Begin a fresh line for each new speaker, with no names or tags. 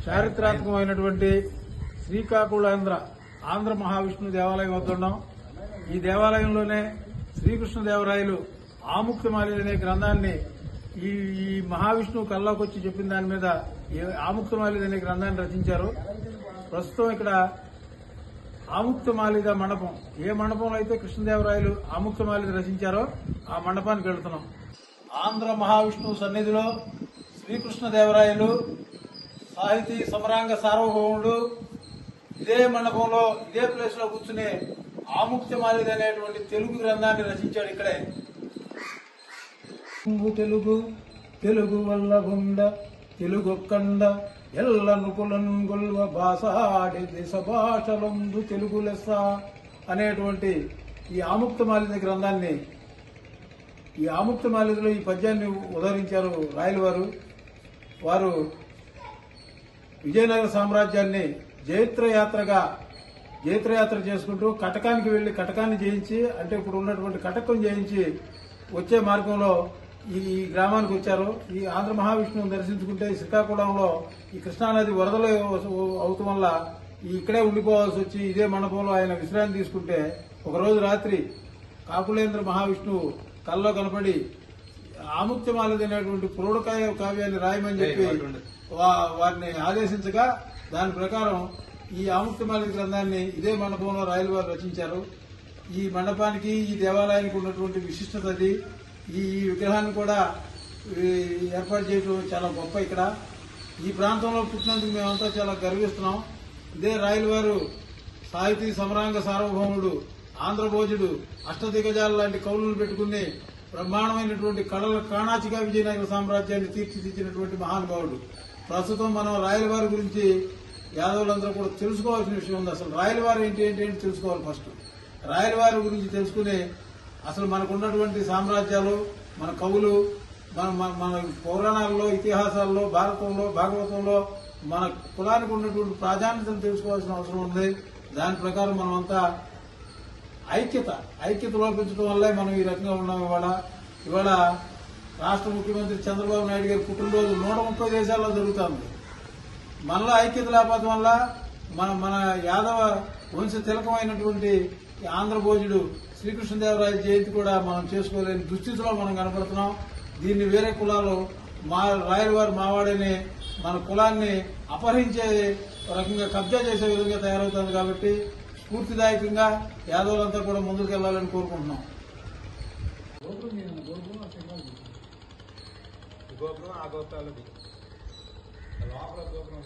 చారిత్రాత్మకమైనటువంటి శ్రీకాకుళాంధ్ర ఆంధ్ర మహావిష్ణు దేవాలయం వద్ద ఉన్నాం. ఈ దేవాలయంలోనే శ్రీకృష్ణదేవరాయలు ఆముక్తమాలి అనే గ్రంథాన్ని ఈ మహావిష్ణువు కల్లోకి వచ్చి చెప్పిన దాని మీద ఆముక్తమాలి అనే గ్రంథాన్ని రచించారు. ప్రస్తుతం ఇక్కడ ఆముక్తమాలిద మండపం, ఏ మండపంలో అయితే కృష్ణదేవరాయలు ఆముక్తమాలిద రచించారో ఆ మండపానికి వెళుతున్నాం. ఆంధ్ర మహావిష్ణువు సన్నిధిలో శ్రీకృష్ణదేవరాయలు సాహితీ సమరాంగ సార్వభౌముడు ఇదే మండపంలో ఇదే ప్లేస్ లో కూర్చుని ఆముక్తమాలిద అనేటువంటి తెలుగు గ్రంథాన్ని రచించాడు. ఇక్కడే తెలుగు వల్లగుండ తెలుగొక్కండ ఎల్ల నుకులన్ గొల్వ భాషాడి దేశ భాషలందు తెలుగు లెస్స అనేటువంటి ఈ ఆముక్తమాలిద గ్రంథాన్ని, ఈ ఆముక్తమాలిదలో ఈ పద్యాన్ని ఉదహరించారు రాయల వారు. వారు విజయనగర సామ్రాజ్యాన్ని జైత్రయాత్ర చేసుకుంటూ కటకానికి వెళ్లి కటకాన్ని జయించి, అంటే ఇప్పుడు ఉన్నటువంటి కటకం జయించి వచ్చే మార్గంలో ఈ గ్రామానికి వచ్చారు. ఈ ఆంధ్ర మహావిష్ణువుని దర్శించుకుంటే శ్రీకాకుళంలో ఈ కృష్ణానది వరదలు అవటం వల్ల ఇక్కడే ఉండిపోవాల్సి వచ్చి ఇదే మండపంలో ఆయన విశ్రాంతి తీసుకుంటే ఒకరోజు రాత్రి కాకులేంద్ర మహావిష్ణువు కల్లో కనపడి ఆముక్తమాలిద అనేటువంటి పురోడకాయ కావ్యాన్ని రాయమని చెప్పి వారిని ఆదేశించగా దాని ప్రకారం ఈ ఆముక్తమాలిద గ్రంథాన్ని ఇదే మండపంలో రాయల వారు రచించారు. ఈ మండపానికి ఈ దేవాలయానికి ఉన్నటువంటి విశిష్టత అది. ఈ విగ్రహాన్ని కూడా ఏర్పాటు చేయడం చాలా గొప్ప. ఇక్కడ ఈ ప్రాంతంలో పుట్టినందుకు మేమంతా చాలా గర్విస్తున్నాం. ఇదే రాయల వారు సాహితీ సమరాంగ సార్వభౌముడు, ఆంధ్రభోజుడు, అష్టదిగ్గజాల లాంటి కవులను పెట్టుకుని బ్రహ్మాండమైనటువంటి కళల కాణాచిగా విజయనగర సామ్రాజ్యాన్ని తీర్చిదిద్దినటువంటి మహానుభావుడు. ప్రస్తుతం మనం రాయల వారి గురించి యాదవులందరూ కూడా తెలుసుకోవాల్సిన విషయం ఉంది. అసలు రాయల వారు ఏంటి తెలుసుకోవాలి. ఫస్ట్ రాయల వారి గురించి తెలుసుకుని అసలు మనకున్నటువంటి సామ్రాజ్యాలు, మన కవులు, మన పురాణాల్లో, ఇతిహాసాల్లో, భారతంలో, భాగవతంలో మన కులానికి ఉన్నటువంటి ప్రాధాన్యతను తెలుసుకోవాల్సిన అవసరం ఉంది. దాని ప్రకారం మనమంతా ఐక్యత లోపించడం వల్లే మనం ఈ రకంగా ఉన్నాం. ఇవాళ రాష్ట్ర ముఖ్యమంత్రి చంద్రబాబు నాయుడు గారి పుట్టినరోజు 130 దేశాల్లో జరుగుతోంది. మనలో ఐక్యత లేకపోవడం వల్ల మన యాదవ వంశ తిలకమైనటువంటి ఆంధ్రభోజుడు శ్రీకృష్ణదేవరాయ జయంతి కూడా మనం చేసుకోలేని దుస్థితిలో మనం కనపడుతున్నాం. దీన్ని వేరే కులాలు రాయల వారు మావాడని మన కులాన్ని అపహరించే రకంగా కబ్జా చేసే విధంగా తయారవుతుంది. కాబట్టి స్ఫూర్తిదాయకంగా యాదవులంతా కూడా ముందుకు వెళ్లాలని కోరుకుంటున్నాం. గోపురం ఆ గోపురాలది లోపల గోపురం